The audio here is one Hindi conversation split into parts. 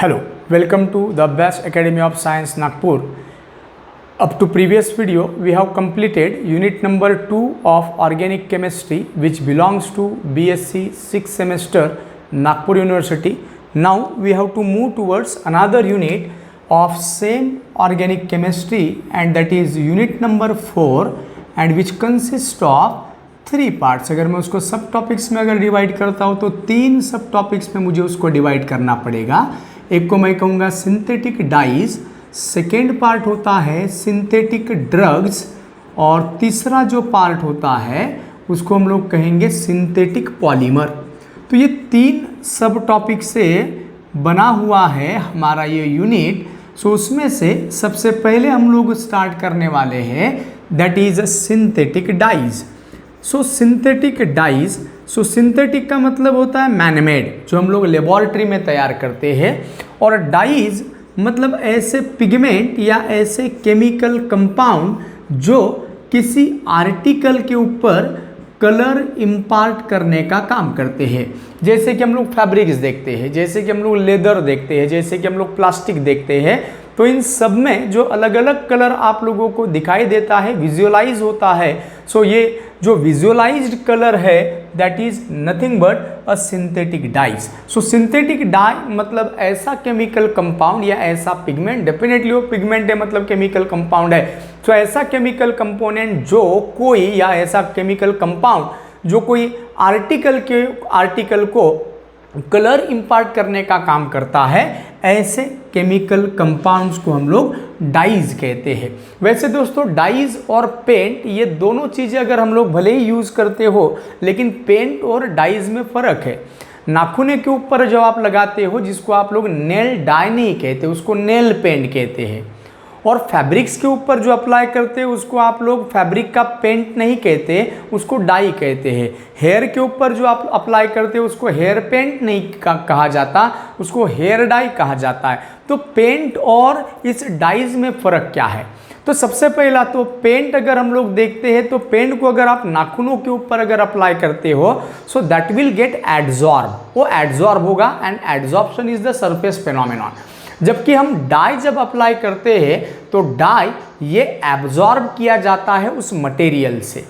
Hello, welcome to the Best Academy of Science Nagpur. Up to previous video, we have completed unit number 2 of Organic Chemistry, which belongs to BSc 6th semester Nagpur University. Now we have to move towards another unit of same Organic Chemistry, and that is unit number 4, and which consists of 3 parts. अगर मैं उसको सब टॉपिक्स में अगर डिवाइड करता हूँ तो 3 सब टॉपिक्स में मुझे उसको डिवाइड करना पड़ेगा. एक को मैं कहूँगा सिंथेटिक डाइज, सेकेंड पार्ट होता है सिंथेटिक ड्रग्स, और तीसरा जो पार्ट होता है उसको हम लोग कहेंगे सिंथेटिक पॉलीमर. तो ये 3 सब टॉपिक से बना हुआ है हमारा ये यूनिट. सो उसमें से सबसे पहले हम लोग स्टार्ट करने वाले हैं, that is synthetic dies. So synthetic dies, so synthetic का मतलब होता है मैनमेड, जो हम लोग लेबॉर्ट्री में तैयार करते हैं, और डाइज मतलब ऐसे पिगमेंट या ऐसे केमिकल कंपाउंड जो किसी आर्टिकल के ऊपर कलर इम्पार्ट करने का काम करते हैं. जैसे कि हम लोग फैब्रिक्स देखते हैं, जैसे कि हम लोग लेदर देखते हैं, जैसे कि हम लोग प्लास्टिक देखते हैं, तो इन सब में जो अलग अलग कलर आप लोगों को दिखाई देता है, विजुअलाइज होता है. सो ये जो विजुअलाइज्ड कलर है that is nothing but a synthetic dies. So synthetic die मतलब ऐसा केमिकल कंपाउंड या ऐसा पिगमेंट, डेफिनेटली वो पिगमेंट है मतलब केमिकल कंपाउंड है. तो ऐसा केमिकल कंपोनेंट जो कोई, या ऐसा केमिकल कंपाउंड जो कोई आर्टिकल को कलर इंपार्ट करने का काम करता है, ऐसे केमिकल कंपाउंड्स को हम लोग डाइज कहते हैं. वैसे दोस्तों डाइज और पेंट ये दोनों चीज़ें अगर हम लोग भले ही यूज़ करते हो, लेकिन पेंट और डाइज में फ़र्क है. नाखूने के ऊपर जो आप लगाते हो, जिसको आप लोग नेल डाई नहीं कहते, उसको नेल पेंट कहते हैं. और फैब्रिक्स के ऊपर जो अप्लाई करते हैं उसको आप लोग फैब्रिक का पेंट नहीं कहते, उसको डाई कहते हैं. हेयर के ऊपर जो आप अप्लाई करते हैं उसको हेयर पेंट नहीं कहा जाता, उसको हेयर डाई कहा जाता है. तो पेंट और इस डाइज में फ़र्क क्या है? तो सबसे पहला तो पेंट अगर हम लोग देखते हैं तो पेंट को अगर आप नाखूनों के ऊपर अगर अप्लाई करते हो, so that will get adsorb, वो एड्जॉर्ब होगा, and adsorption is the surface phenomenon. जबकि हम डाई जब अप्लाई करते हैं तो डाई ये एब्जॉर्ब किया जाता है उस मटेरियल से.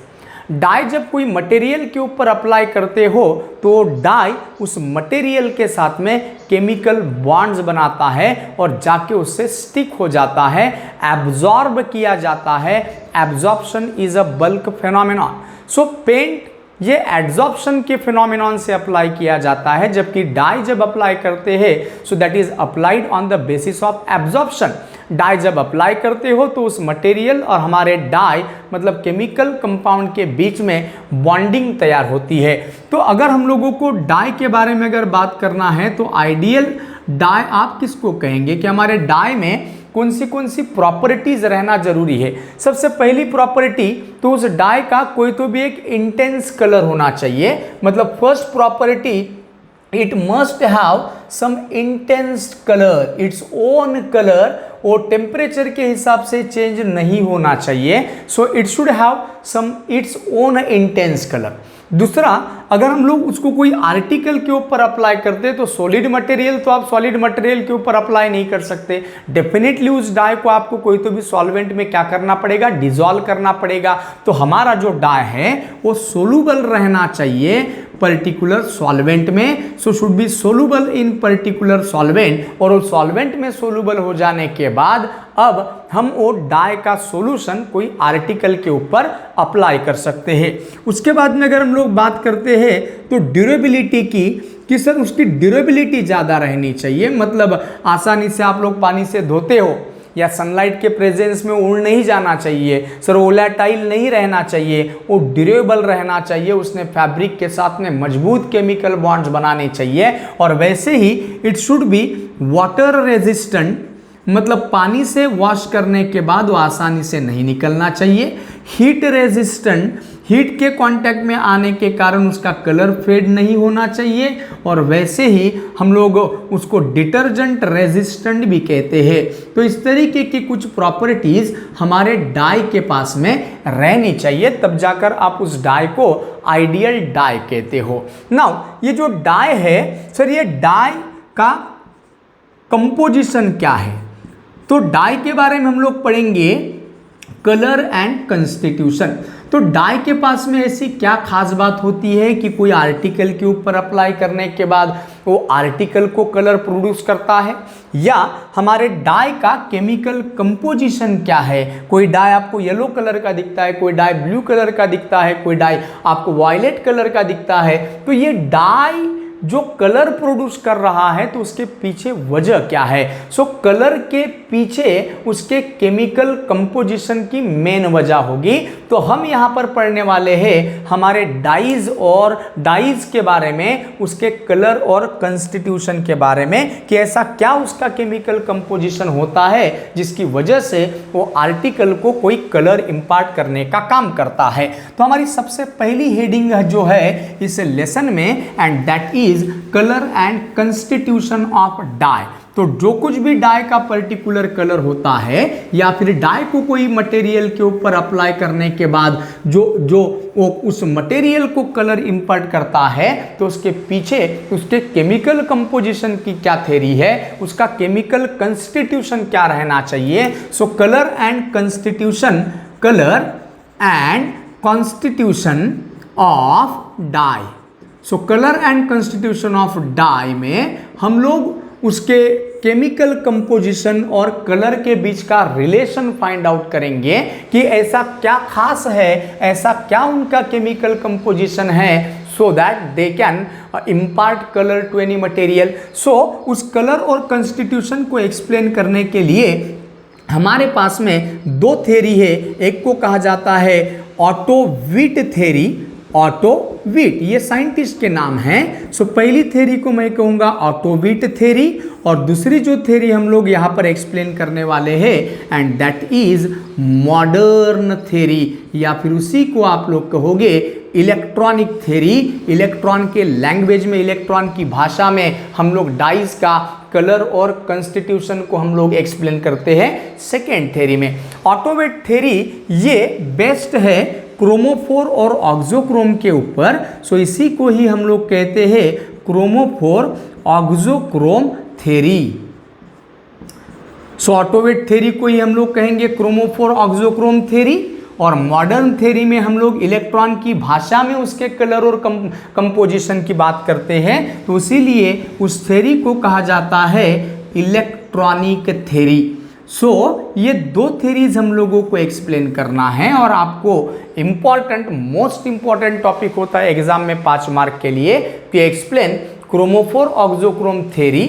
डाई जब कोई मटेरियल के ऊपर अप्लाई करते हो तो डाई उस मटेरियल के साथ में केमिकल बॉन्ड्स बनाता है और जाके उससे स्टिक हो जाता है, एब्जॉर्ब किया जाता है. Absorption is a bulk phenomenon. So paint ये एड्जॉर्प्शन के फिनोमिनॉन से अप्लाई किया जाता है, जबकि डाई जब अप्लाई करते हैं so that is applied on the basis of absorption. Dye जब अप्लाई करते हो तो उस मटेरियल और हमारे डाई मतलब केमिकल कंपाउंड के बीच में बॉन्डिंग तैयार होती है. तो अगर हम लोगों को डाई के बारे में अगर बात करना है तो आइडियल डाई आप किसको कहेंगे कि हमारे डाई में कौन सी प्रॉपर्टीज रहना जरूरी है? सबसे पहली प्रॉपर्टी तो उस डाई का कोई तो भी एक इंटेंस कलर होना चाहिए. मतलब first property, it must have some intense colour, its own colour, और टेम्परेचर के हिसाब से चेंज नहीं होना चाहिए. So it should have some its own intense colour. दूसरा, अगर हम लोग उसको कोई आर्टिकल के ऊपर अप्लाई करते हैं तो सॉलिड मटेरियल, तो आप सॉलिड मटेरियल के ऊपर अप्लाई नहीं कर सकते. डेफिनेटली उस डाई को आपको कोई तो भी सॉल्वेंट में क्या करना पड़ेगा, डिजॉल्व करना पड़ेगा. तो हमारा जो डाई है वो सोलूबल रहना चाहिए पर्टिकुलर सॉल्वेंट में. So should be soluble in particular solvent, और उस सॉल्वेंट में सोलूबल हो जाने के बाद अब हम वो डाई का सॉल्यूशन कोई आर्टिकल के ऊपर अप्लाई कर सकते हैं. उसके बाद में अगर हम लोग बात करते हैं तो ड्यूरेबिलिटी की, कि सर उसकी ड्यूरेबिलिटी ज़्यादा रहनी चाहिए. मतलब आसानी से आप लोग पानी से धोते हो या सनलाइट के प्रेजेंस में उड़ नहीं जाना चाहिए, सर वोलेटाइल नहीं रहना चाहिए, वो ड्यूरेबल रहना चाहिए, उसने फैब्रिक के साथ में मजबूत केमिकल बॉन्ड्स बनाने चाहिए. और वैसे ही it should be water resistant, मतलब पानी से वॉश करने के बाद वो आसानी से नहीं निकलना चाहिए. हीट रेजिस्टेंट, हीट के कांटेक्ट में आने के कारण उसका कलर फेड नहीं होना चाहिए. और वैसे ही हम लोग उसको डिटर्जेंट रेजिस्टेंट भी कहते हैं. तो इस तरीके की कुछ प्रॉपर्टीज हमारे डाई के पास में रहनी चाहिए, तब जाकर आप उस डाई को आइडियल डाई कहते हो. नाउ ये जो डाई है सर, ये डाई का कंपोजिशन क्या है। तो डाई के बारे में हम लोग पढ़ेंगे कलर एंड कंस्टिट्यूशन। तो डाई के पास में ऐसी क्या खास बात होती है कि कोई आर्टिकल के ऊपर अप्लाई करने के बाद वो आर्टिकल को कलर प्रोड्यूस करता है, या हमारे डाई का केमिकल कंपोजिशन क्या है। कोई डाई आपको येलो कलर का दिखता है, कोई डाई ब्लू कलर का दिखता है, कोई डाई आपको वायलेट कलर का दिखता है। तो ये डाई जो कलर प्रोड्यूस कर रहा है तो उसके पीछे वजह क्या है। सो कलर के पीछे उसके केमिकल कंपोजिशन की मेन वजह होगी। तो हम यहाँ पर पढ़ने वाले हैं हमारे डाइज और डाइज के बारे में, उसके कलर और कंस्टिट्यूशन के बारे में कि ऐसा क्या उसका केमिकल कंपोजिशन होता है जिसकी वजह से वो आर्टिकल को कोई कलर इंपार्ट करने का काम करता है। तो हमारी सबसे पहली हेडिंग जो है इस लेसन में, and that is colour and constitution of dye. तो जो कुछ भी डाई का पर्टिकुलर कलर होता है या फिर डाई को कोई मटेरियल के ऊपर अप्लाई करने के बाद जो वो उस मटेरियल को कलर इंपर्ट करता है तो उसके पीछे उसके केमिकल कंपोजिशन की क्या थ्योरी है, उसका केमिकल कंस्टिट्यूशन क्या रहना चाहिए। So colour and constitution, colour and constitution of dye. So colour and constitution of dye में हम लोग उसके केमिकल कंपोजिशन और कलर के बीच का रिलेशन फाइंड आउट करेंगे कि ऐसा क्या खास है, ऐसा क्या उनका केमिकल कंपोजिशन है so that they can impart colour to any material. So उस कलर और कंस्टिट्यूशन को एक्सप्लेन करने के लिए हमारे पास में दो थ्योरी है। एक को कहा जाता है ऑटो विट थ्योरी, ऑटो विट ये साइंटिस्ट के नाम हैं। सो पहली थ्योरी को मैं कहूँगा ऑटो विट थ्योरी, और दूसरी जो थ्योरी हम लोग यहाँ पर एक्सप्लेन करने वाले हैं and that is modern theory, या फिर उसी को आप लोग कहोगे इलेक्ट्रॉनिक थ्योरी। इलेक्ट्रॉन के लैंग्वेज में, इलेक्ट्रॉन की भाषा में हम लोग डाइज का कलर और कंस्टिट्यूशन को हम लोग एक्सप्लेन करते हैं सेकेंड थ्योरी में। ऑटोवेट थ्योरी ये बेस्ट है क्रोमोफोर और ऑक्सोक्रोम के ऊपर। सो इसी को ही हम लोग कहते हैं क्रोमोफोर ऑक्सोक्रोम थ्योरी। सो ऑटोवेट थ्योरी को ही हम लोग कहेंगे क्रोमोफोर ऑक्सोक्रोम थ्योरी, और मॉडर्न थ्योरी में हम लोग इलेक्ट्रॉन की भाषा में उसके कलर और कंपोजिशन की बात करते हैं। तो इसीलिए उस थ्योरी को कहा जाता है इलेक्ट्रॉनिक थ्योरी। सो ये दो थ्योरीज हम लोगों को एक्सप्लेन करना है, और आपको इंपॉर्टेंट मोस्ट इंपॉर्टेंट टॉपिक होता है एग्जाम में 5 मार्क के लिए कि explain chromophore auxochrome theory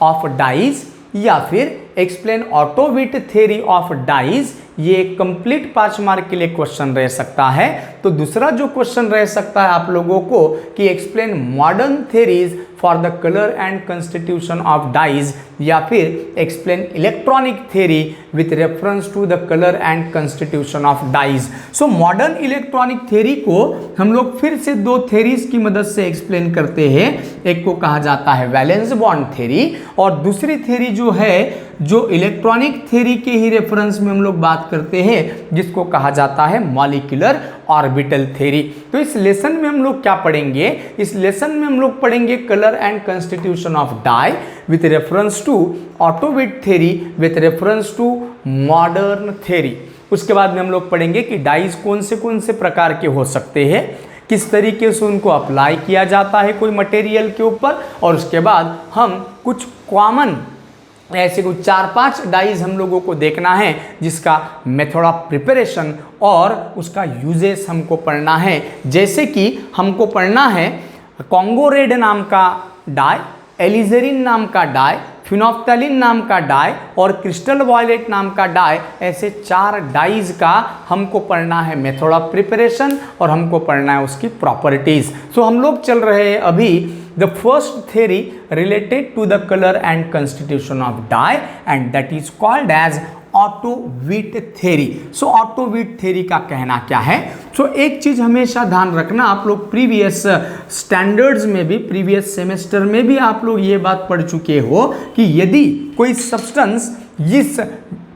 of dyes या फिर explain Otto Witt theory of dyes. ये कंप्लीट 5 मार्क के लिए क्वेश्चन रह सकता है। तो दूसरा जो क्वेश्चन रह सकता है आप लोगों को कि explain modern theories for the colour and constitution of dyes, या फिर explain electronic theory with reference to the colour and constitution of dyes. So modern electronic theory को हम लोग फिर से दो थ्योरीज की मदद से एक्सप्लेन करते हैं। एक को कहा जाता है वैलेंस बॉन्ड थ्योरी, और दूसरी थ्योरी जो है जो इलेक्ट्रॉनिक थ्योरी के ही रेफरेंस में हम लोग बात करते हैं जिसको कहा जाता है मॉलिक्यूलर ऑर्बिटल थ्योरी। तो इस लेसन में हम लोग क्या पढ़ेंगे, इस लेसन में हम लोग पढ़ेंगे colour and constitution of dye with reference to Otto Witt theory with reference to modern theory. उसके बाद में हम लोग पढ़ेंगे कि डाइज कौन से प्रकार के हो सकते हैं, किस तरीके से उनको अप्लाई किया जाता है कोई मटेरियल के ऊपर, और उसके बाद हम कुछ कॉमन ऐसे कुछ 4-5 डाइज हम लोगों को देखना है जिसका मेथड ऑफ प्रिपरेशन और उसका यूजेस हमको पढ़ना है। जैसे कि हमको पढ़ना है कॉन्गो रेड नाम का डाई, एलिजेरिन नाम का डाई, फिनोफ्थैलिन नाम का डाई और क्रिस्टल वॉयलेट नाम का डाई। ऐसे 4 डाइज का हमको पढ़ना है मेथड ऑफ प्रिपरेशन, और हमको पढ़ना है उसकी प्रॉपर्टीज। सो हम लोग चल रहे हैं अभी the first theory related to the colour and constitution of dye, and that is called as Otto Witt theory. So Otto Witt theory का कहना क्या है। सो एक चीज हमेशा ध्यान रखना, आप लोग प्रीवियस स्टैंडर्ड्स में भी, प्रीवियस सेमेस्टर में भी आप लोग ये बात पढ़ चुके हो कि यदि कोई सब्सटेंस इस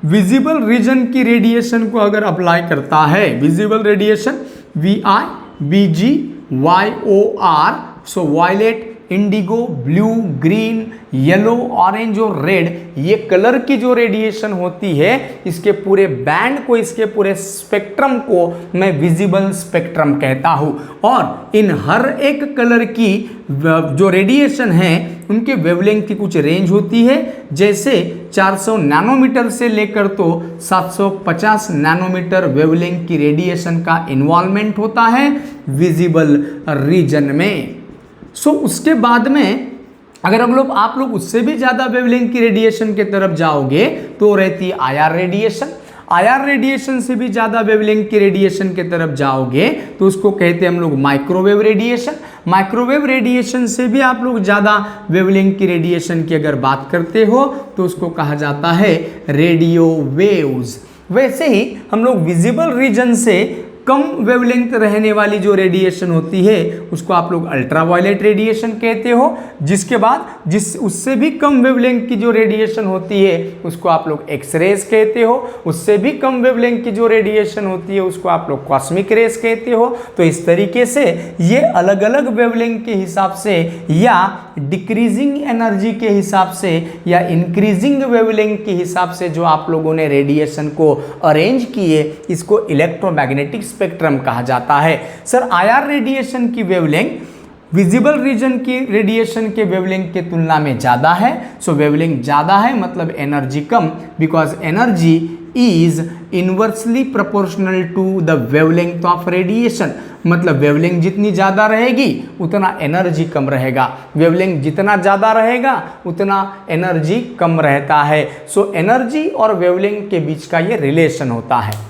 विजिबल रीजन की रेडिएशन को अगर अप्लाई करता है, visible radiation VI, BG, YOR, so violet, indigo, blue, green, yellow, orange और रेड, ये कलर की जो रेडिएशन होती है इसके पूरे बैंड को, इसके पूरे स्पेक्ट्रम को मैं विजिबल स्पेक्ट्रम कहता हूं। और इन हर एक कलर की जो रेडिएशन है उनके वेवलेंथ की कुछ रेंज होती है, जैसे 400 नैनोमीटर से लेकर तो 750 नैनोमीटर वेवलेंथ की रेडिएशन का इन्वॉल्वमेंट होता है विजिबल रीजन में। उसके बाद में अगर आप लोग उससे भी ज्यादा वेवलेंथ की रेडिएशन की तरफ जाओगे तो रहती है आईआर रेडिएशन। आईआर रेडिएशन से भी ज्यादा वेवलेंथ की रेडिएशन की तरफ जाओगे तो उसको कहते हैं हम लोग माइक्रोवेव रेडिएशन। माइक्रोवेव रेडिएशन से भी आप लोग ज्यादा वेवलेंथ की रेडिएशन की अगर बात करते हो तो उसको कहा जाता है रेडियो वेव्स। वैसे ही हम लोग विजिबल रीजन से कम वेवलेंथ रहने वाली जो रेडिएशन होती है उसको आप लोग अल्ट्रावायलेट रेडिएशन कहते हो। जिसके बाद उससे भी कम वेवलेंथ की जो रेडिएशन होती है उसको आप लोग एक्सरेज कहते हो। उससे भी कम वेवलेंथ की जो रेडिएशन होती है उसको आप लोग कॉस्मिक रेज कहते हो। तो इस तरीके से ये अलग अलग वेवलेंथ के हिसाब से या डिक्रीजिंग एनर्जी के हिसाब से या इंक्रीजिंग वेवलेंथ के हिसाब से जो आप लोगों ने रेडिएशन को अरेंज किए इसको इलेक्ट्रोमैग्नेटिक स्पेक्ट्रम कहा जाता है। सर आईआर रेडिएशन की वेवलेंथ विजिबल रीजन की रेडिएशन के वेवलेंथ के तुलना में ज्यादा है। सो वेवलेंथ ज्यादा है मतलब एनर्जी कम, because energy is inversely proportional to the wavelength of radiation. मतलब वेवलेंथ जितनी ज्यादा रहेगी उतना एनर्जी कम रहेगा, वेवलेंथ जितना ज्यादा रहेगा उतना एनर्जी कम रहता है। सो एनर्जी और वेवलेंथ के बीच का ये रिलेशन होता है।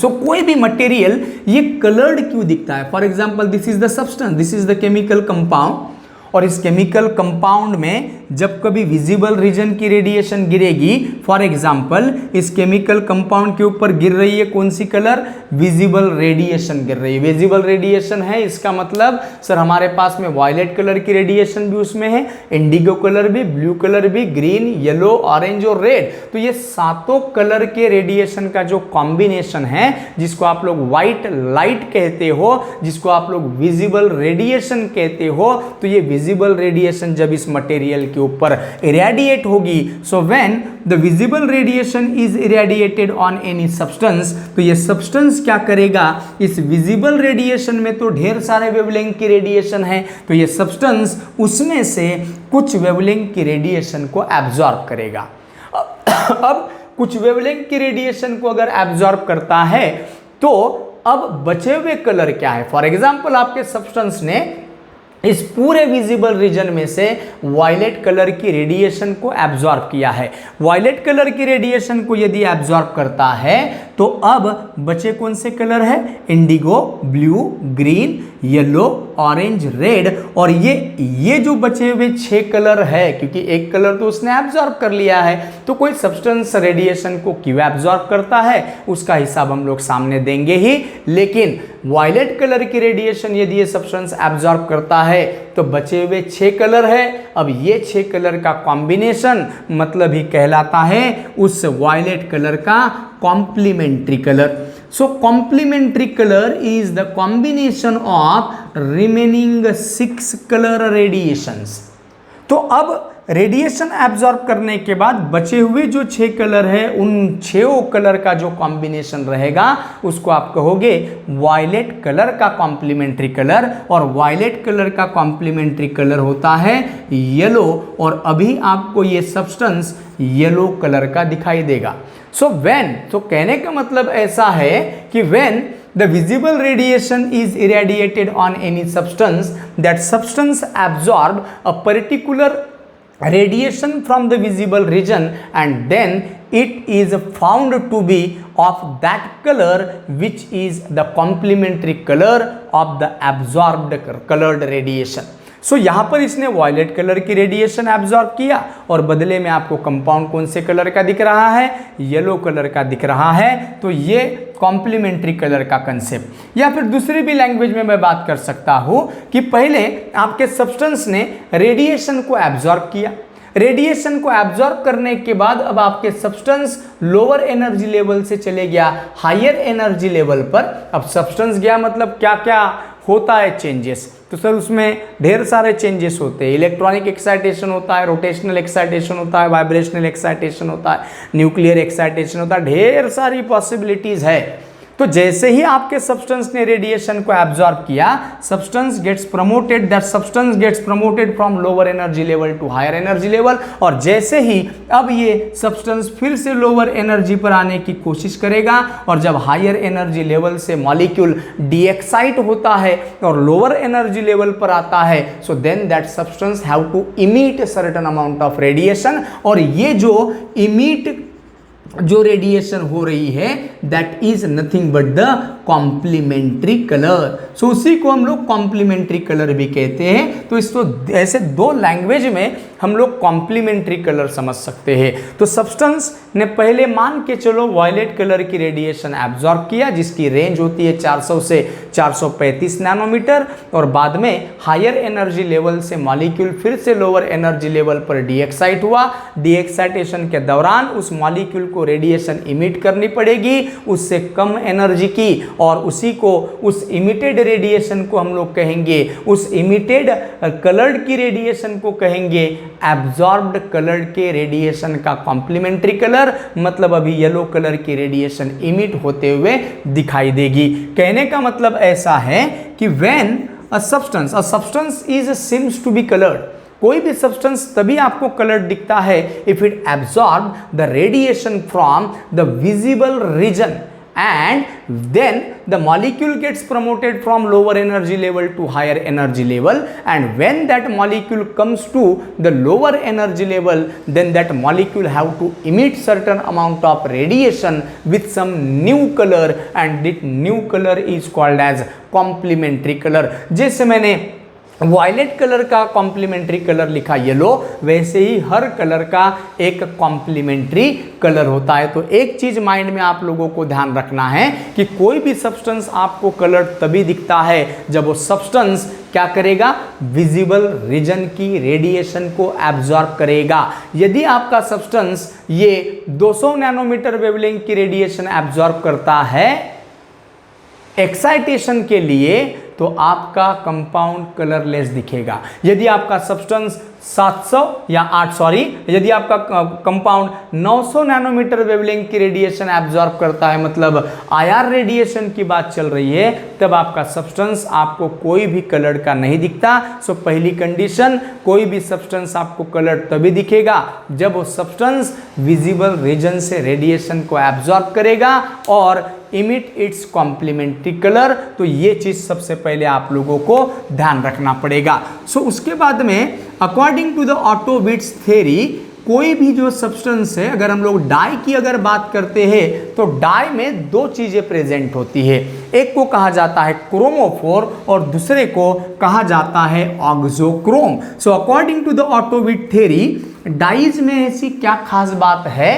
कोई भी मटेरियल ये कलर्ड क्यों दिखता है? For example this is the substance, this is the chemical compound, और इस केमिकल कंपाउंड में जब कभी विजिबल रीजन की रेडिएशन गिरेगी, फॉर एग्जांपल इस केमिकल कंपाउंड के ऊपर गिर रही है कौन सी कलर? विजिबल रेडिएशन गिर रही है। विजिबल रेडिएशन है इसका मतलब सर हमारे पास में वायलेट कलर की रेडिएशन भी उसमें है, इंडिगो कलर भी, ब्लू कलर भी, ग्रीन, येलो, ऑरेंज और रेड। तो ये सातों कलर के रेडिएशन का जो कॉम्बिनेशन है जिसको आप लोग व्हाइट लाइट कहते हो, जिसको आप लोग विजिबल रेडिएशन कहते हो, तो ये विजिबल रेडिएशन जब इस मटेरियल के ऊपर इरेडिएट होगी, so when the visible radiation is irradiated on any substance, तो ये सब्सटेंस क्या करेगा? इस विजिबल रेडिएशन में तो ढेर सारे वेवलेंथ की रेडिएशन है, तो ये सब्सटेंस उसमें से कुछ वेवलेंथ की रेडिएशन को एब्जॉर्ब करेगा। अब कुछ वेवलेंथ की रेडिएशन को अगर एब्जॉर्ब करता है तो अब बचे हुए कलर क्या है? फॉर एग्जाम्पल आपके सब्सटेंस ने इस पूरे विजिबल रीजन में से वायलेट कलर की रेडिएशन को एब्जॉर्ब किया है। वायलेट कलर की रेडिएशन को यदि एब्जॉर्ब करता है तो अब बचे कौन से कलर है? Indigo, blue, green, yellow, orange, red. और ये जो बचे हुए 6 कलर है, क्योंकि एक कलर तो उसने एब्जॉर्ब कर लिया है, तो कोई सब्सटेंस रेडिएशन को क्यों एब्जॉर्ब करता है उसका हिसाब हम लोग सामने देंगे ही। लेकिन वायलेट कलर की रेडिएशन यदि ये सब्सटेंस एब्जॉर्ब करता है तो बचे हुए 6 कलर है। अब ये 6 कलर का कॉम्बिनेशन मतलब ही कहलाता है उस वायलेट कलर का complementary colour. So complementary colour is the combination of remaining 6 colour radiations. तो अब रेडिएशन एब्जॉर्ब करने के बाद बचे हुए जो 6 कलर है उन 6 कलर का जो कॉम्बिनेशन रहेगा उसको आप कहोगे वायलेट कलर का कॉम्प्लीमेंट्री कलर। और वायलेट कलर का कॉम्प्लीमेंट्री कलर होता है येलो, और अभी आपको ये सब्सटेंस येलो कलर का दिखाई देगा। सो व्हेन, तो कहने का मतलब ऐसा है कि when the visible radiation is irradiated on any substance, that substance absorb a particular radiation from the visible region and then it is found to be of that color which is the complementary color of the absorbed colored radiation. सो यहाँ पर इसने वायलेट कलर की रेडिएशन एब्जॉर्ब किया और बदले में आपको कंपाउंड कौन से कलर का दिख रहा है? येलो कलर का दिख रहा है। तो ये कॉम्प्लीमेंट्री कलर का कंसेप्ट। या फिर दूसरी भी लैंग्वेज में मैं बात कर सकता हूँ कि पहले आपके सब्सटेंस ने रेडिएशन को एब्जॉर्ब किया, रेडिएशन को एब्जॉर्ब करने के बाद अब आपके सब्सटेंस लोअर एनर्जी लेवल से चले गया हायर एनर्जी लेवल पर। अब सब्सटेंस गया मतलब क्या क्या होता है चेंजेस? तो सर उसमें ढेर सारे चेंजेस होते हैं, इलेक्ट्रॉनिक एक्साइटेशन होता है, रोटेशनल एक्साइटेशन होता है, वाइब्रेशनल एक्साइटेशन होता है, न्यूक्लियर एक्साइटेशन होता है, ढेर सारी पॉसिबिलिटीज है। तो जैसे ही आपके सब्सटेंस ने रेडिएशन को एब्जॉर्ब किया, substance gets promoted, that substance gets promoted from lower energy level to higher energy level, और जैसे ही अब ये सब्सटेंस फिर से लोअर एनर्जी पर आने की कोशिश करेगा, और जब हायर एनर्जी लेवल से मॉलिक्यूल डीएक्साइट होता है और लोअर एनर्जी लेवल पर आता है, so then that substance have to emit a certain amount of radiation, और ये जो रेडिएशन हो रही है that is nothing but the complementary colour. So उसी को हम लोग कॉम्प्लीमेंट्री कलर भी कहते हैं। तो इसको ऐसे दो लैंग्वेज में हम लोग कॉम्प्लीमेंट्री कलर समझ सकते हैं। तो सब्सटेंस ने पहले मान के चलो वायलेट कलर की रेडिएशन एब्जॉर्ब किया, जिसकी रेंज होती है 400 से 435 नैनोमीटर, और बाद में हायर एनर्जी लेवल से मॉलिक्यूल फिर से लोअर एनर्जी लेवल पर डीएक्साइट हुआ। डीएक्साइटेशन के दौरान उस मॉलिक्यूल को रेडिएशन इमिट करनी पड़ेगी उससे कम एनर्जी की, और उसी को उस इमिटेड रेडिएशन को हम लोग कहेंगे, उस इमिटेड कलर्ड की रेडिएशन को कहेंगे एब्जॉर्ब्ड कलर्ड के रेडिएशन का कॉम्प्लीमेंट्री कलर। मतलब अभी येलो कलर की रेडिएशन इमिट होते हुए दिखाई देगी। कहने का मतलब ऐसा है कि when a substance is seems to be coloured, कोई भी सब्सटेंस तभी आपको कलर दिखता है if it absorb the radiation from the visible region, and then the molecule gets promoted from lower energy level to higher energy level, and when that molecule comes to the lower energy level, then that molecule have to emit certain amount of radiation with some new color, and that new color is called as complementary color। जैसे मैंने वायलेट कलर का कॉम्प्लीमेंट्री कलर लिखा येलो, वैसे ही हर कलर का एक कॉम्प्लीमेंट्री कलर होता है। तो एक चीज माइंड में आप लोगों को ध्यान रखना है कि कोई भी सब्सटेंस आपको कलर तभी दिखता है जब वो सब्सटेंस क्या करेगा, विजिबल रीजन की रेडिएशन को एब्जॉर्ब करेगा। यदि आपका सब्सटेंस ये 200 नैनोमीटर वेवलेंथ की रेडिएशन एब्जॉर्ब करता है एक्साइटेशन के लिए, तो आपका कंपाउंड कलरलेस दिखेगा। यदि आपका सब्सटेंस 700 या 8 यदि आपका कंपाउंड 900 नैनोमीटर वेवलेंथ की रेडिएशन एब्जॉर्ब करता है, मतलब आईआर रेडिएशन की बात चल रही है, तब आपका सब्सटेंस आपको कोई भी कलर का नहीं दिखता। सो पहली कंडीशन, कोई भी सब्सटेंस आपको कलर तभी दिखेगा जब वो सब्सटेंस विजिबल रीजन से रेडिएशन को एब्जॉर्ब करेगा और इमिट इट्स कॉम्प्लीमेंट्री कलर। तो ये चीज सबसे पहले आप लोगों को ध्यान रखना पड़ेगा। सो उसके बाद में according to the Otto Witt's theory, कोई भी जो सब्सटेंस है, अगर हम लोग डाई की अगर बात करते हैं तो डाई में दो चीजें प्रेजेंट होती है। एक को कहा जाता है क्रोमोफोर और दूसरे को कहा जाता है auxochrome. So according to the Otto Witt theory, dyes में ऐसी क्या खास बात है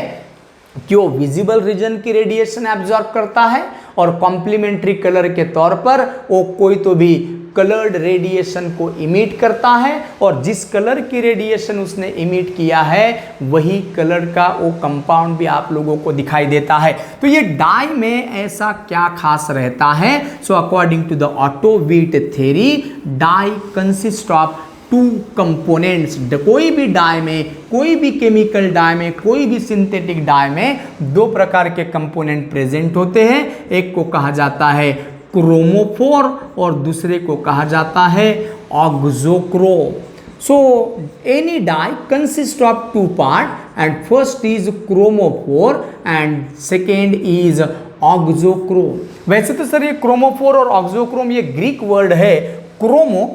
कि वो विजिबल रीजन की रेडिएशन एब्जॉर्ब करता है और कॉम्प्लीमेंट्री कलर के तौर पर वो कोई तो भी कलर्ड रेडिएशन को इमिट करता है, और जिस कलर की रेडिएशन उसने इमिट किया है वही कलर का वो कंपाउंड भी आप लोगों को दिखाई देता है। तो ये डाई में ऐसा क्या खास रहता है? So according to the Otto Witt theory, dye consist of two components. कोई भी डाई में, कोई भी केमिकल डाई में, कोई भी सिंथेटिक डाई में दो प्रकार के कंपोनेंट प्रेजेंट होते हैं। एक को कहा जाता है क्रोमोफोर और दूसरे को कहा जाता है auxochrome. So any dye consist of two part and first is chromophore and second is auxochrome. वैसे तो सर ये क्रोमोफोर और ऑक्सोक्रोम ये ग्रीक वर्ड है। क्रोमो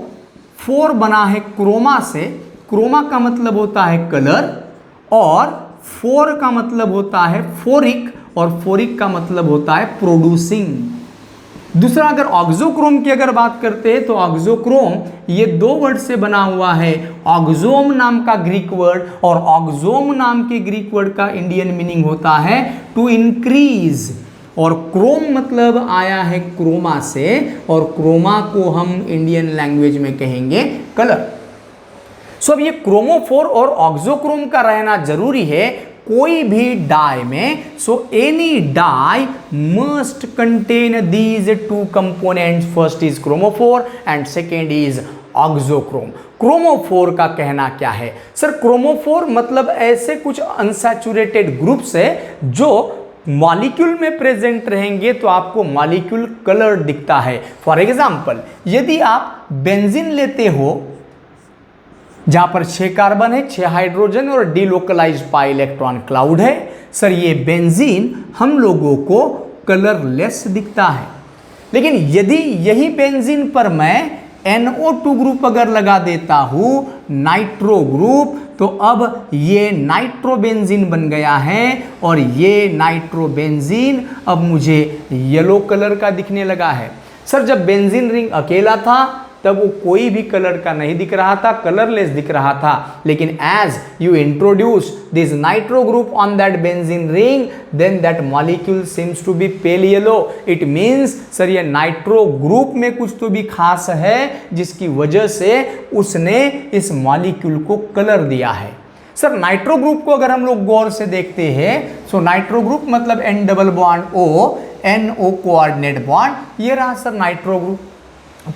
फोर बना है क्रोमा से, क्रोमा का मतलब होता है कलर, और फोर का मतलब होता है फोरिक, और फोरिक का मतलब होता है प्रोड्यूसिंग। दूसरा अगर ऑक्सोक्रोम की अगर बात करते हैं तो ऑक्सोक्रोम ये दो वर्ड से बना हुआ है। ऑक्सोम नाम का ग्रीक वर्ड, और ऑक्सोम नाम के ग्रीक वर्ड का इंडियन मीनिंग होता है टू इंक्रीज, और क्रोम मतलब आया है क्रोमा से, और क्रोमा को हम इंडियन लैंग्वेज में कहेंगे कलर। सो अब ये क्रोमोफोर और ऑक्सोक्रोम का रहना जरूरी है। कोई भी डाई में, so any dye must contain these two components, first is chromophore and second is auxochrome. Chromophore का कहना क्या है? सर क्रोमोफोर मतलब ऐसे कुछ अनसैचुरेटेड ग्रुप्स है जो मॉलिक्यूल में प्रेजेंट रहेंगे तो आपको मॉलिक्यूल कलर दिखता है। फॉर एग्जांपल यदि आप बेंजीन लेते हो जहां पर 6 कार्बन है, 6 हाइड्रोजन और डिलोकलाइज्ड पाई इलेक्ट्रॉन क्लाउड है, सर ये बेंजीन हम लोगों को कलरलेस दिखता है। लेकिन यदि यही बेंजीन पर मैं NO2 ग्रुप अगर लगा देता हूं, नाइट्रो ग्रुप, तो अब ये नाइट्रोबेंजीन बन गया है और ये नाइट्रोबेंजीन अब मुझे येलो कलर का दिखने लगा है। सर जब बेंजीन रिंग अकेला था तब वो कोई भी कलर का नहीं दिख रहा था, कलरलेस दिख रहा था, लेकिन as you introduce this nitro group on that benzene ring then that molecule seems to be pale yellow. It means sir ये नाइट्रो ग्रुप में कुछ तो भी खास है जिसकी वजह से उसने इस मॉलिक्यूल को कलर दिया है। सर नाइट्रो ग्रुप को अगर हम लोग गौर से देखते हैं, सो नाइट्रो ग्रुप मतलब N double bond O, NO coordinate bond, ये रहा सर नाइट्रो ग्रुप।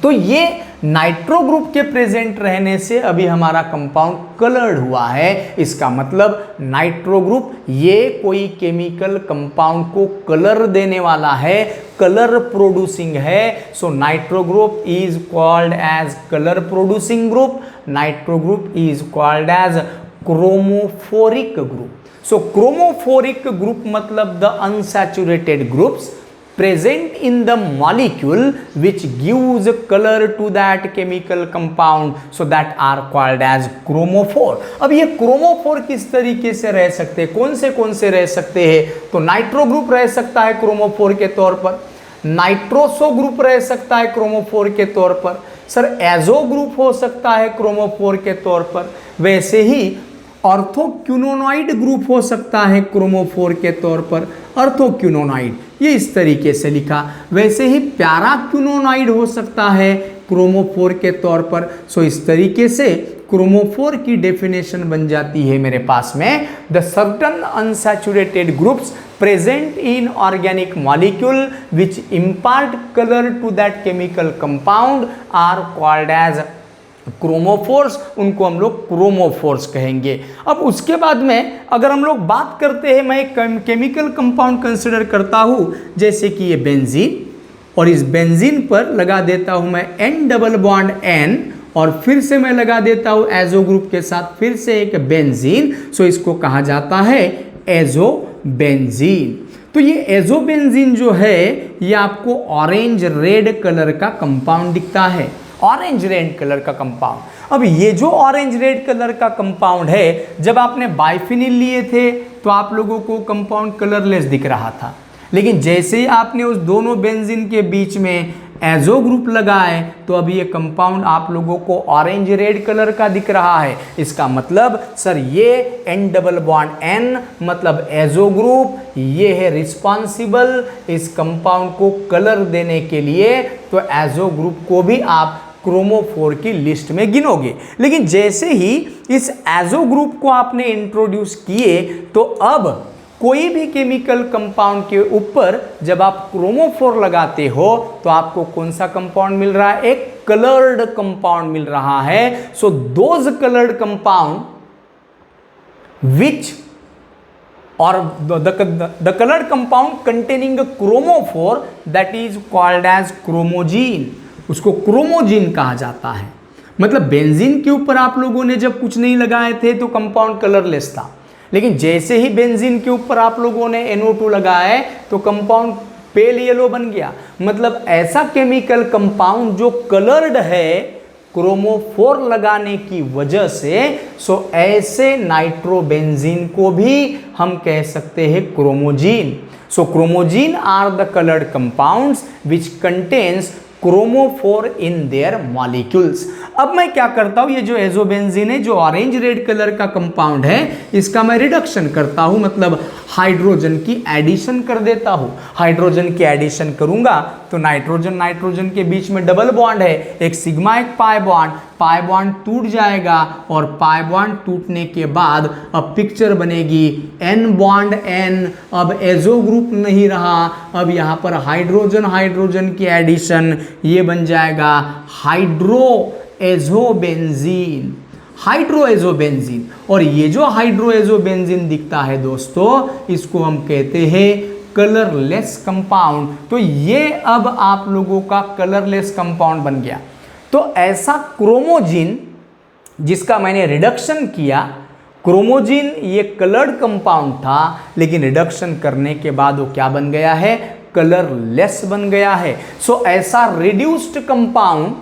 तो ये नाइट्रो ग्रुप के प्रेजेंट रहने से अभी हमारा कंपाउंड कलर्ड हुआ है। इसका मतलब नाइट्रो ग्रुप ये कोई केमिकल कंपाउंड को कलर देने वाला है, कलर प्रोड्यूसिंग है। So nitro group is called as colour producing group, nitro group is called as chromophoric group. So chromophoric group मतलब the unsaturated groups present in the molecule which gives color to that chemical compound, so that are called as chromophore। अब ये क्रोमोफोर किस तरीके से रह सकते हैं, कौन से रह सकते हैं? तो नाइट्रो ग्रुप रह सकता है क्रोमोफोर के तौर पर, नाइट्रोसो ग्रुप रह सकता है क्रोमोफोर के तौर पर, सर एजो ग्रुप हो सकता है क्रोमोफोर के तौर पर, वैसे ही ऑर्थोक्यूनोनाइड ग्रुप हो सकता है क्रोमोफोर के तौर पर, ऑर्थोक्यूनोनाइड ये इस तरीके से लिखा, वैसे ही पैराक्यूनोनाइड हो सकता है क्रोमोफोर के तौर पर। सो इस तरीके से क्रोमोफोर की डेफिनेशन बन जाती है मेरे पास में, the certain unsaturated groups present in organic molecule which impart colour to that chemical compound are called as chromophores, उनको हम लोग क्रोमोफोर्स कहेंगे। अब उसके बाद में अगर हम लोग बात करते हैं, मैं एक केमिकल कंपाउंड कंसिडर करता हूं जैसे कि ये बेंजीन, और इस बेंजीन पर लगा देता हूं मैं N डबल बॉन्ड N, और फिर से मैं लगा देता हूं एजो ग्रुप के साथ फिर से एक बेंजीन। सो इसको कहा जाता है एजो बेंजीन। तो ये एजो बेंजीन जो है ये आपको ऑरेंज रेड कलर का कंपाउंड दिखता है, ऑरेंज रेड कलर का कंपाउंड। अब ये जो ऑरेंज रेड कलर का कंपाउंड है, जब आपने बाइफिनिल लिए थे तो आप लोगों को कंपाउंड कलरलेस दिख रहा था, लेकिन जैसे ही आपने उस दोनों बेंजीन के बीच में एजो ग्रुप लगाए तो अभी ये कंपाउंड आप लोगों को ऑरेंज रेड कलर का दिख रहा है। इसका मतलब सर ये N डबल बॉन्ड N मतलब एजो ग्रुप, ये है रिस्पॉन्सिबल इस कंपाउंड को कलर देने के लिए, तो एजो ग्रुप को भी आप क्रोमोफोर की लिस्ट में गिनोगे। लेकिन जैसे ही इस एजो ग्रुप को आपने इंट्रोड्यूस किए तो अब कोई भी केमिकल कंपाउंड के ऊपर जब आप क्रोमोफोर लगाते हो तो आपको कौन सा कंपाउंड मिल रहा है? एक कलर्ड कंपाउंड मिल रहा है। So those coloured compound which or the colored compound containing a chromophore that is called as chromogene, उसको क्रोमोजीन कहा जाता है। मतलब बेंजीन के ऊपर आप लोगों ने जब कुछ नहीं लगाए थे तो कंपाउंड कलरलेस था, लेकिन जैसे ही बेंजीन के ऊपर आप लोगों ने NO2 लगाए तो कंपाउंड पेल येलो बन गया। मतलब ऐसा केमिकल कंपाउंड जो कलर्ड है क्रोमोफोर लगाने की वजह से, सो ऐसे नाइट्रोबेंजीन को भी हम कह सकते हैं chromogen. So chromogen are the coloured compounds which contains chromophore in their molecules. अब मैं क्या करता हूं, ये जो एजोबेंजीन है जो ऑरेंज रेड कलर का कंपाउंड है इसका मैं रिडक्शन करता हूं, मतलब हाइड्रोजन की एडिशन कर देता हूँ। हाइड्रोजन की एडिशन करूंगा तो नाइट्रोजन नाइट्रोजन के बीच में डबल बॉन्ड है, एक सिग्मा एक पाई बॉन्ड टूट जाएगा और पाई बॉन्ड टूटने के बाद अब पिक्चर बनेगी N बॉन्ड N। अब एजो ग्रुप नहीं रहा, अब यहाँ पर हाइड्रोजन हाइड्रोजन की एडिशन, ये बन जाएगा हाइड्रोएजोबेंजीन। हाइड्रोएजोबेंजीन, और ये जो हाइड्रोएजोबेंजीन दिखता है दोस्तों, इसको हम कहते हैं कलरलेस कंपाउंड। तो ये अब आप लोगों का कलरलेस कंपाउंड बन गया। तो ऐसा क्रोमोजीन जिसका मैंने रिडक्शन किया, क्रोमोजीन ये कलर्ड कंपाउंड था, लेकिन रिडक्शन करने के बाद वो क्या बन गया है, कलरलेस बन गया है। सो ऐसा रिड्यूस्ड कंपाउंड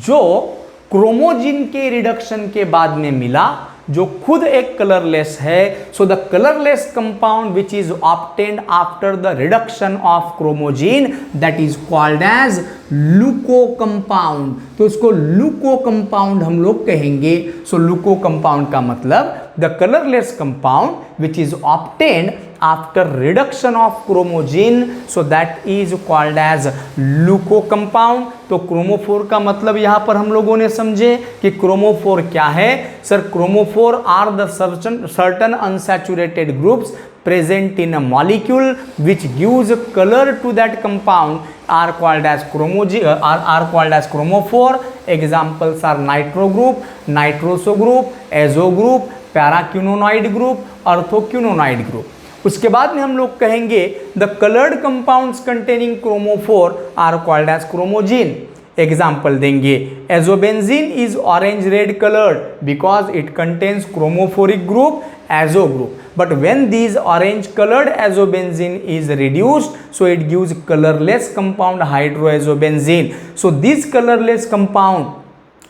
जो क्रोमोजीन के रिडक्शन के बाद में मिला, जो खुद एक कलरलेस है, so the colourless compound which is obtained after the reduction of chromogen, that is called as leuco compound. तो इसको लुको कंपाउंड हम लोग कहेंगे। सो लुको कंपाउंड का मतलब the colourless compound which is obtained after reduction of chromogen, so that is called as leuco compound. तो क्रोमोफोर का मतलब यहां पर हम लोगों ने समझे कि क्रोमोफोर क्या है। Sir chromophore are the certain unsaturated groups present in a molecule which gives color to that compound are called as chromophore. Examples are nitro group, nitroso group, azo group, paraquinonoid group, orthoquinonoid group। उसके बाद में हम लोग कहेंगे the colored compounds containing chromophore are called as chromogene। Example देंगे, azobenzene is orange red coloured because it contains chromophoric group azo group, but when these orange colored azobenzene is reduced, so it gives colorless compound hydroazobenzene. So this colorless compound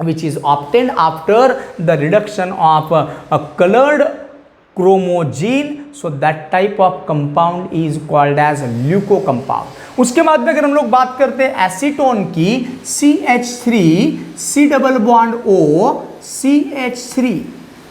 which is obtained after the reduction of a colored chromogene, so that type of compound is called as leuco compound। उसके बाद में अगर हम लोग बात करते हैं एसीटोन की, CH3 C double bond O CH3।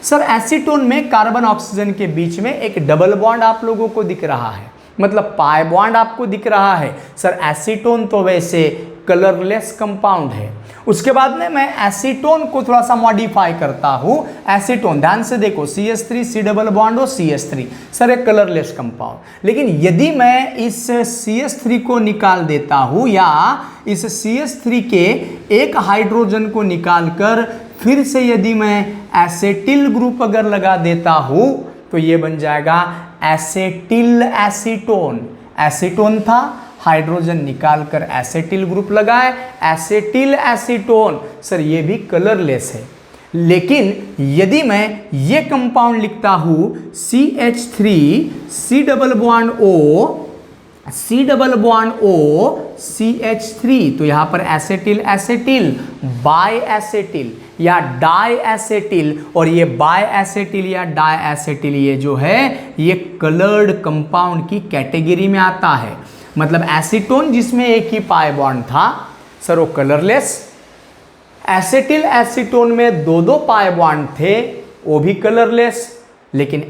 Sir acetone में कार्बन ऑक्सीजन के बीच में एक डबल बॉन्ड आप लोगों को दिख रहा है, मतलब पाई बॉन्ड आपको दिख रहा है। सर एसीटोन तो वैसे कलरलेस कंपाउंड है। उसके बाद में मैं एसीटोन को थोड़ा सा मॉडिफाई करता हूं। एसीटोन ध्यान से देखो, CH3 C डबल बॉन्ड हो CH3, सर एक कलरलेस कंपाउंड। लेकिन यदि मैं इस CH3 को निकाल देता हूं या इस CH3 के एक हाइड्रोजन को निकालकर फिर से यदि मैं एसेटिल ग्रुप अगर लगा देता हूं, तो ये बन जाएगा एसेटिल एसीटोन। एसीटोन था, हाइड्रोजन निकालकर एसेटिल ग्रुप लगाए, एसेटिल एसीटोन। सर ये भी कलरलेस है। लेकिन यदि मैं ये कंपाउंड लिखता हूं CH3 C double bond O CH3, तो यहां पर एसेटिल एसेटिल, बाई एसेटिल या डाई एसेटिल, और ये बाई एसेटिल या डाई एसेटिल ये जो है ये कलर्ड कंपाउंड की कैटेगरी में आता है। मतलब एसीटोन जिसमें एक ही पाई बॉन्ड था, सर वो कलरलेस। एसेटिल एसीटोन में दो पाई बॉन्ड थे, वो भी कलरलेस। लेकिन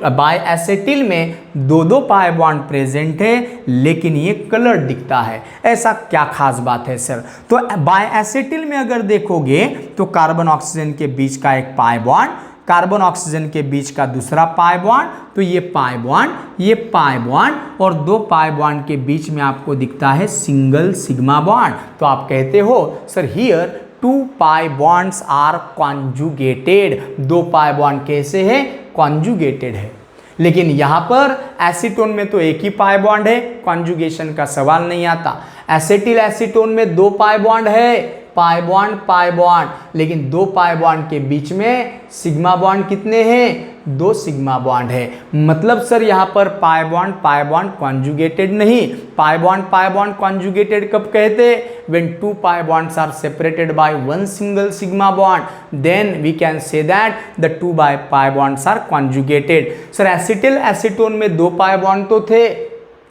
बाई एसेटिल में दो पाई बॉन्ड प्रेजेंट है, लेकिन ये कलर दिखता है। ऐसा क्या खास बात है सर? तो बाई एसेटिल में अगर देखोगे तो कार्बन ऑक्सीजन के बीच का एक पाई बॉन्ड, कार्बन ऑक्सीजन के बीच का दूसरा पाई बॉन्ड, तो ये पाई बॉन्ड, ये पाई बॉन्ड, और दो पाई बॉन्ड के बीच में आपको दिखता है सिंगल सिग्मा बॉन्ड। तो आप कहते हो sir here 2 pi bonds are conjugated. 2 pi bond कैसे है? कॉन्जुगेटेड है। लेकिन यहां पर एसीटोन में तो एक ही पाई बॉन्ड है, कॉन्जुगेशन का सवाल नहीं आता। एसेटिल एसीटोन में 2 पाई बॉन्ड है, पाई बॉन्ड, लेकिन 2 पाई बॉन्ड के बीच में सिग्मा बॉन्ड कितने हैं? 2 सिग्मा बॉन्ड है। मतलब सर यहाँ पर पाई बॉन्ड कॉन्जुगेटेड नहीं। पाई बॉन्ड कॉन्जुगेटेड कब कहते? when 2 pi bonds are separated by 1 single sigma bond, then we can say that the 2 pi bonds are conjugated। Sir acetyl acetone में 2 पाई बॉन्ड तो थे,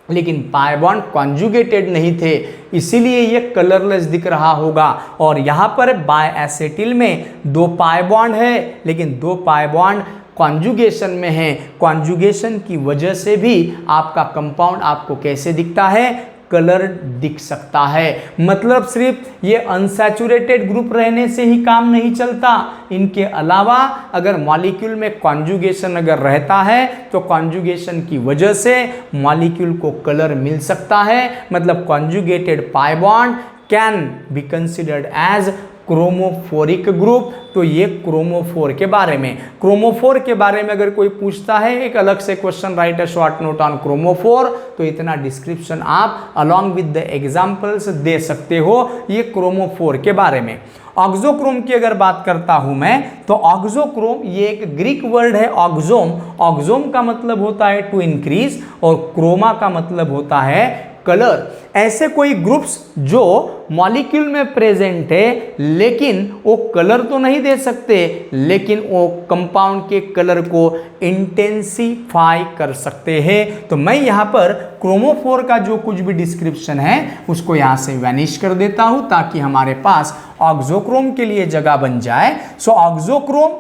लेकिन पाई बॉन्ड कॉन्जुगेटेड नहीं थे, इसीलिए ये कलरलेस दिख रहा होगा। और यहाँ पर बाय एसेटिल में 2 पाई बॉन्ड है, लेकिन 2 पाई बॉन्ड कॉन्जुगेशन में है, कॉन्जुगेशन की वजह से भी आपका कंपाउंड आपको कैसे दिखता है, कलर दिख सकता है। मतलब सिर्फ ये अनसैचुरेटेड ग्रुप रहने से ही काम नहीं चलता, इनके अलावा अगर मॉलिक्यूल में कॉन्जुगेशन अगर रहता है तो कॉन्जुगेशन की वजह से मॉलिक्यूल को कलर मिल सकता है। मतलब conjugated pi bond can be considered as chromophoric group. तो ये क्रोमोफोर के बारे में, क्रोमोफोर के बारे में अगर कोई पूछता है एक अलग से question, right a short note on chromophore, तो इतना डिस्क्रिप्शन आप अलॉन्ग विद द एग्जांपल्स दे सकते हो ये क्रोमोफोर के बारे में। ऑक्सोक्रोम की अगर बात करता हूं मैं, तो ऑक्सोक्रोम ये एक ग्रीक वर्ड है ऑक्सोम। ऑक्सोम का मतलब होता है टू इंक्रीज और क्रोमा का मतलब होता है कलर। ऐसे कोई ग्रुप्स जो मॉलिक्यूल में प्रेजेंट है लेकिन वो कलर तो नहीं दे सकते, लेकिन वो कंपाउंड के कलर को इंटेंसिफाई कर सकते हैं। तो मैं यहाँ पर क्रोमोफोर का जो कुछ भी डिस्क्रिप्शन है उसको यहाँ से वैनिश कर देता हूँ ताकि हमारे पास ऑक्सोक्रोम के लिए जगह बन जाए। सो ऑक्सोक्रोम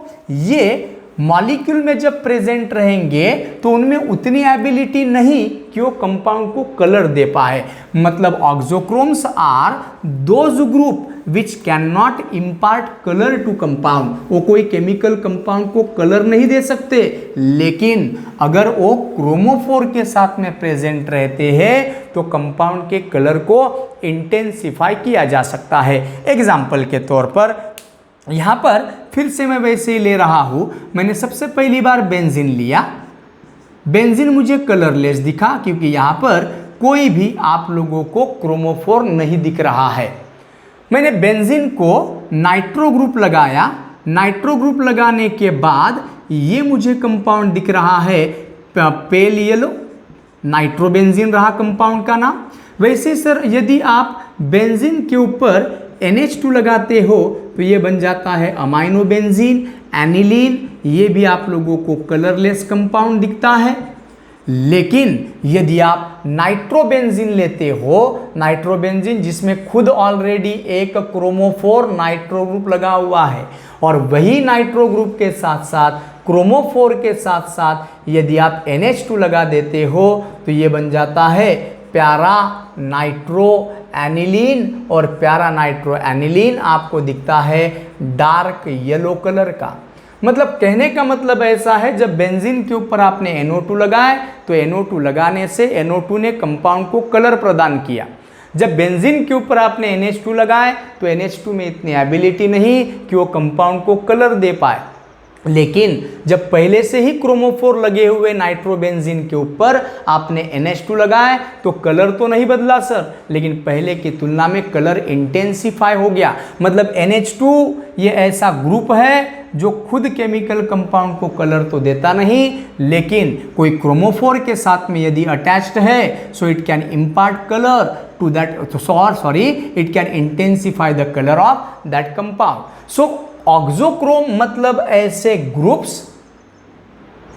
ये मॉलिक्यूल में जब प्रेजेंट रहेंगे तो उनमें उतनी एबिलिटी नहीं कि वो कंपाउंड को कलर दे पाए। मतलब auxochromes are those group which can not impart colour to compound. वो कोई केमिकल कंपाउंड को कलर नहीं दे सकते, लेकिन अगर वो क्रोमोफोर के साथ में प्रेजेंट रहते हैं तो कंपाउंड के कलर को इंटेंसिफाई किया जा सकता है। एग्जाम्पल के तौर पर यहाँ पर फिर से मैं वैसे ही ले रहा हूं। मैंने सबसे पहली बार बेंजीन लिया, बेंजीन मुझे कलरलेस दिखा क्योंकि यहाँ पर कोई भी आप लोगों को क्रोमोफोर नहीं दिख रहा है। मैंने बेंजीन को नाइट्रो ग्रुप लगाया, नाइट्रो ग्रुप लगाने के बाद ये मुझे कंपाउंड दिख रहा है पेल येलो, नाइट्रोबेंजीन रहा कंपाउंड का नाम। वैसे सर यदि आप बेंजीन के ऊपर NH2 लगाते हो तो ये बन जाता है अमाइनो बेंजीन, एनिलीन, ये भी आप लोगों को कलरलेस कंपाउंड दिखता है। लेकिन यदि आप नाइट्रोबेंजीन लेते हो, नाइट्रोबेंजीन जिसमें खुद ऑलरेडी एक क्रोमोफोर नाइट्रो ग्रुप लगा हुआ है और वही नाइट्रो ग्रुप के साथ साथ क्रोमोफोर के साथ साथ यदि आप NH2 लगा देते हो तो ये बन जाता है प्यारा नाइट्रो एनिलीन, और प्यारा नाइट्रो एनिलीन आपको दिखता है डार्क येलो कलर का। मतलब कहने का मतलब ऐसा है जब बेंजीन के ऊपर आपने NO2 लगाए तो NO2 लगाने से NO2 ने कंपाउंड को कलर प्रदान किया। जब बेंजीन के ऊपर आपने NH2 लगाए तो NH2 में इतनी एबिलिटी नहीं कि वो कंपाउंड को कलर दे पाए। लेकिन जब पहले से ही क्रोमोफोर लगे हुए नाइट्रोबेंजीन के ऊपर आपने NH2 लगाए तो कलर तो नहीं बदला सर, लेकिन पहले की तुलना में कलर इंटेंसिफाई हो गया। मतलब NH2 ये ऐसा ग्रुप है जो खुद केमिकल कंपाउंड को कलर तो देता नहीं, लेकिन कोई क्रोमोफोर के साथ में यदि अटैच्ड है so it can impart colour to that, sorry it can intensify the colour of that compound. So auxochrome मतलब ऐसे ग्रुप्स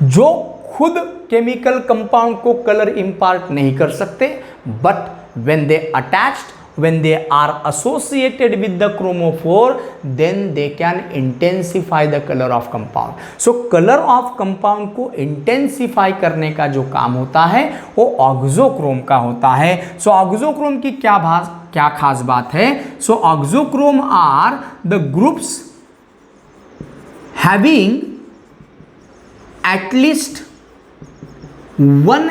जो खुद केमिकल कंपाउंड को कलर इंपार्ट नहीं कर सकते, but when they attached, when they are associated with the chromophore, then they can intensify the color of compound. So color of compound को intensify करने का जो काम होता है वो ऑक्सोक्रोम का होता है। So ऑक्सोक्रोम की क्या खास बात है? So auxochrome are the groups having at least one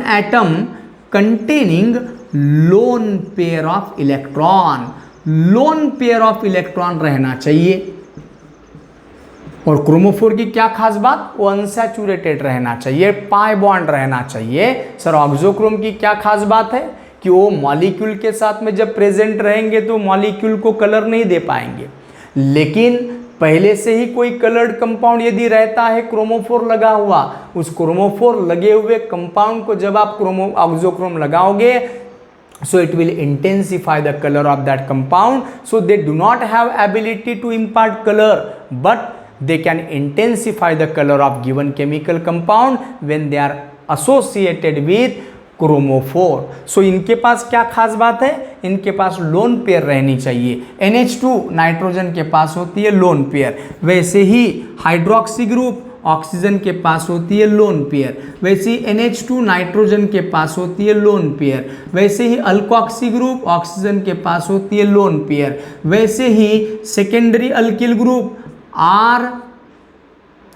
atom containing lone pair of electron, lone pair of electron रहना चाहिए। और क्रोमोफोर की क्या खास बात? वो अनसैचुरेटेड रहना चाहिए, पाई बॉन्ड रहना चाहिए। सर ऑक्सोक्रोम की क्या खास बात है कि वो मॉलिक्यूल के साथ में जब प्रेजेंट रहेंगे तो मॉलिक्यूल को कलर नहीं दे पाएंगे, लेकिन पहले से ही कोई कलर्ड कंपाउंड यदि रहता है क्रोमोफोर लगा हुआ, उस क्रोमोफोर लगे हुए कंपाउंड को जब आप ऑक्सोक्रोम लगाओगे so it will intensify the color of that compound. So they do not have ability to impart color, but they can intensify the color of given chemical compound when they are associated with chromophore. So इनके पास क्या खास बात है, इनके पास लोन पेयर रहनी चाहिए। NH2 नाइट्रोजन के पास होती है लोन पेयर, वैसे ही हाइड्रोक्सी ग्रुप ऑक्सीजन के पास होती है लोन पेयर, वैसे ही NH2 नाइट्रोजन के पास होती है लोन पेयर, वैसे ही अल्कोक्सी ग्रुप ऑक्सीजन के पास होती है लोन पेयर, वैसे ही सेकेंडरी अल्किल ग्रुप R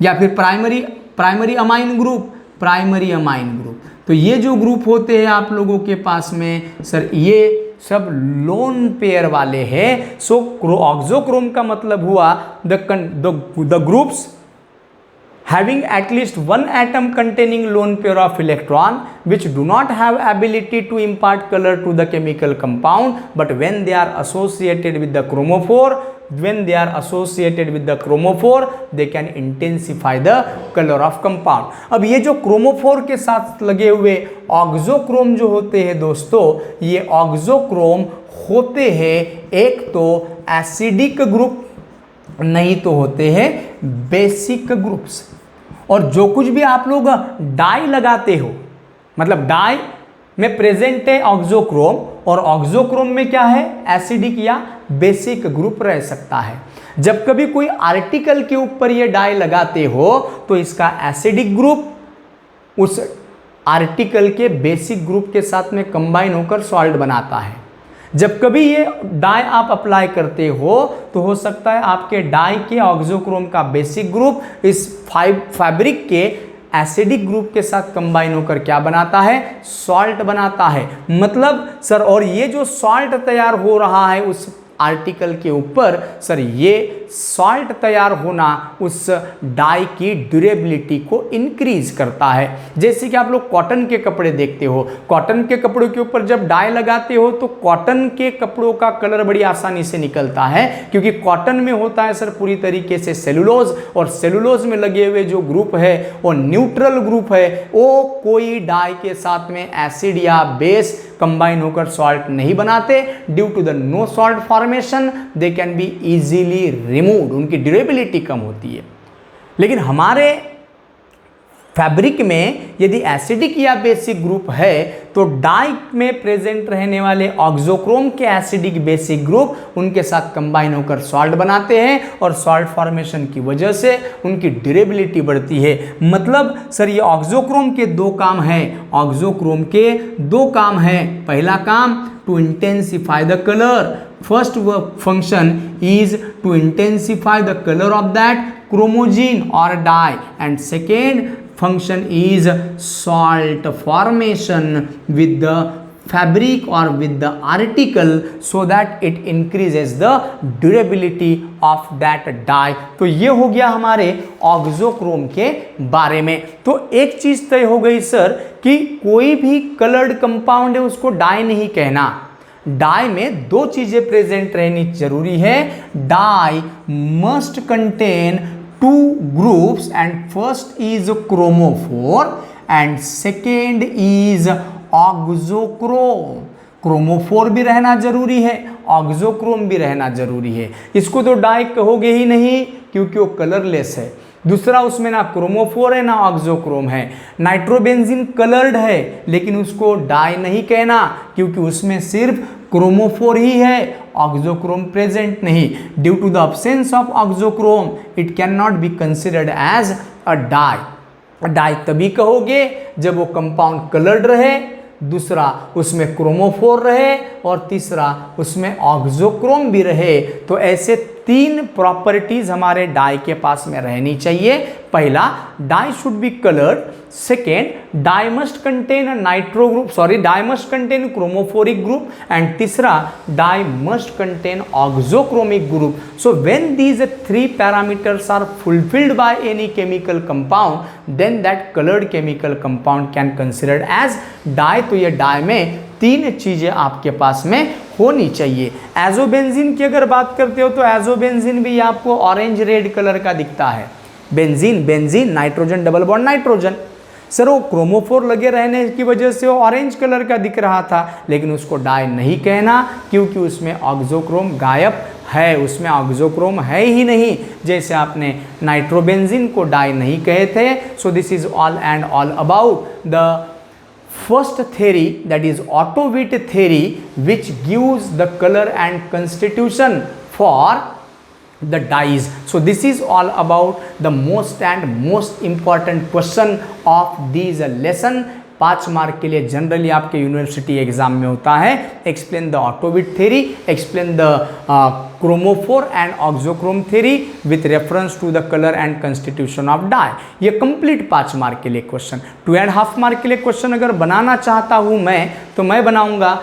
या फिर प्राइमरी अमाइन ग्रुप, तो ये जो ग्रुप होते हैं आप लोगों के पास में सर, ये सब लोन पेयर वाले हैं। सो ऑक्सोक्रोम का मतलब हुआ the groups having at least one atom containing lone pair of electron which do not have ability to impart color to the chemical compound, but when they are associated with the chromophore they can intensify the color of compound। अब ये जो क्रोमोफोर के साथ लगे हुए ऑक्सोक्रोम जो होते हैं दोस्तों, ये ऑक्सोक्रोम होते हैं एक तो एसिडिक ग्रुप, नहीं तो होते हैं बेसिक ग्रुप्स। और जो कुछ भी आप लोग डाई लगाते हो, मतलब डाई में प्रेजेंट है ऑक्सोक्रोम, और ऑक्सोक्रोम में क्या है, एसिडिक या बेसिक ग्रुप रह सकता है। जब कभी कोई आर्टिकल के ऊपर ये डाई लगाते हो तो इसका एसिडिक ग्रुप उस आर्टिकल के बेसिक ग्रुप के साथ में कंबाइन होकर सॉल्ट बनाता है। जब कभी ये डाई आप अप्लाई करते हो तो हो सकता है आपके डाई के ऑक्सोक्रोम का बेसिक ग्रुप इस फैब्रिक के एसिडिक ग्रुप के साथ कंबाइन होकर क्या बनाता है, सॉल्ट बनाता है। मतलब सर, और ये जो सॉल्ट तैयार हो रहा है उस आर्टिकल के ऊपर सर, ये सॉल्ट तैयार होना उस डाई की ड्यूरेबिलिटी को इंक्रीज करता है। जैसे कि आप लोग कॉटन के कपड़े देखते हो, कॉटन के कपड़ों के ऊपर जब डाई लगाते हो तो कॉटन के कपड़ों का कलर बड़ी आसानी से निकलता है, क्योंकि कॉटन में होता है सर पूरी तरीके से सेलुलोज, और सेलुलोज में लगे हुए जो ग्रुप है वो न्यूट्रल ग्रुप है, वो कोई डाई के साथ में एसिड या बेस कंबाइन होकर सॉल्ट नहीं बनाते। Due to the no salt formation they can be easily removed, उनकी ड्यूरेबिलिटी कम होती है। लेकिन हमारे फैब्रिक में यदि एसिडिक या बेसिक ग्रुप है तो डाई में प्रेजेंट रहने वाले ऑक्सोक्रोम के एसिडिक बेसिक ग्रुप उनके साथ कंबाइन होकर सॉल्ट बनाते हैं, और सॉल्ट फॉर्मेशन की वजह से उनकी ड्यूरेबिलिटी बढ़ती है। मतलब सर, ये ऑक्सोक्रोम के दो काम हैं, ऑक्सोक्रोम के दो काम हैं। पहला काम to intensify the colour, first function is to intensify the colour of that chromogene or dye, and second function is salt formation with the fabric or with the article so that it increases the durability of that dye। तो ये हो गया हमारे ऑक्सोक्रोम के बारे में। तो एक चीज तय हो गई सर कि कोई भी कलर्ड कंपाउंड है उसको डाई नहीं कहना। डाई में दो चीजें प्रेजेंट रहनी जरूरी है। Dye must contain two groups, and first is chromophore and second is auxochrome. Chromophore भी रहना जरूरी है, ऑक्सोक्रोम भी रहना जरूरी है। इसको तो डाई कहोगे ही नहीं क्योंकि वो कलरलेस है। दूसरा, उसमें ना क्रोमोफोर है ना ऑक्सोक्रोम है। नाइट्रोबेंजीन कलर्ड है लेकिन उसको डाई नहीं कहना क्योंकि उसमें सिर्फ क्रोमोफोर ही है, ऑक्सोक्रोम प्रेजेंट नहीं। Due to the absence of auxochrome it can not be considered as a dye. Dye तभी कहोगे जब वो कंपाउंड कलर्ड रहे, दूसरा उसमें क्रोमोफोर रहे, और तीसरा उसमें ऑक्सोक्रोम भी रहे। तो ऐसे तीन प्रॉपर्टीज हमारे डाई के पास में रहनी चाहिए। पहला, dye should be coloured. Second, dye must contain nitro group, dye must contain chromophoric group, and तीसरा, dye must contain auxochromic group. So when these three parameters are fulfilled by any chemical compound then that coloured chemical compound can considered as dye. तो ये डाई में तीन चीजें आपके पास में होनी चाहिए। एजोबेंजीन की अगर बात करते हो तो एजोबेंजीन भी आपको ऑरेंज रेड कलर का दिखता है। Benzene nitrogen double bond nitrogen, sir वो क्रोमोफोर लगे रहने की वजह से वो ऑरेंज कलर का दिख रहा था, लेकिन उसको डाई नहीं कहना क्योंकि उसमें ऑक्सोक्रोम गायब है, उसमें ऑक्सोक्रोम है ही नहीं। जैसे आपने नाइट्रोबेंजीन को डाई नहीं कहे थे। So this is all and all about the first theory, that is Otto-Witt theory, which gives the color and constitution for the dyes. So this is all about the most important question of this lesson. 5 mark के लिए जनरली आपके यूनिवर्सिटी एग्जाम में होता है, explain the Otto Witt theory, explain the chromophore and auxochrome theory with reference to the colour and constitution of dye. ये कंप्लीट 5 मार्क के लिए क्वेश्चन। 2.5 मार्क के लिए क्वेश्चन अगर बनाना चाहता हूं मैं, तो मैं बनाऊंगा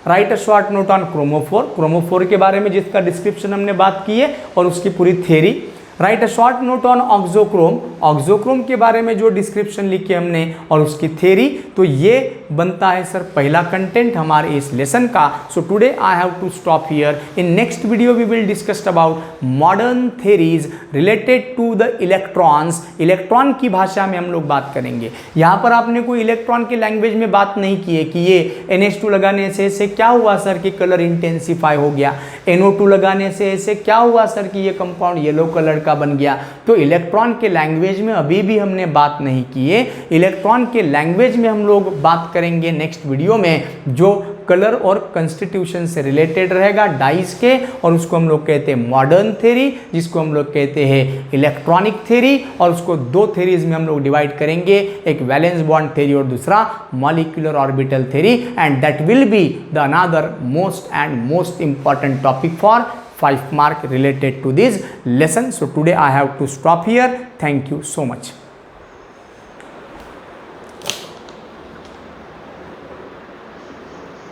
right a short note on chromophore, chromophore के बारे में जिसका डिस्क्रिप्शन हमने बात की है और उसकी पूरी theory. Right a short note on auxochrome, auxochrome के बारे में जो डिस्क्रिप्शन लिखी हमने और उसकी थ्योरी। तो ये बनता है सर पहला कंटेंट हमारे इस लेसन का। So today I have to stop here. In next video we will discuss about modern theories related to the electrons. Electron की भाषा में हम लोग बात करेंगे। यहाँ पर आपने कोई इलेक्ट्रॉन की लैंग्वेज में बात नहीं की है कि ये NH2 लगाने से ऐसे क्या हुआ सर कि कलर इंटेंसिफाई हो गया, NO2 लगाने से ऐसे क्या हुआ सर कि ये कंपाउंड येलो कलर का बन गया। तो इलेक्ट्रॉन के लैंग्वेज में अभी भी हमने बात नहीं की है। इलेक्ट्रॉन के लैंग्वेज में हम लोग बात करेंगे नेक्स्ट वीडियो में, जो कलर और कंस्टिट्यूशन से रिलेटेड रहेगा डाइस के, और उसको हम लोग कहते हैं मॉडर्न थ्योरी, जिसको हम लोग कहते हैं इलेक्ट्रॉनिक थ्योरी। और उसको 2 थ्योरीज में हम लोग डिवाइड करेंगे, एक वैलेंस बॉन्ड थ्योरी और दूसरा molecular orbital theory. And that will be the another most important topic for 5 mark related to this lesson. So today I have to stop here. Thank you so much.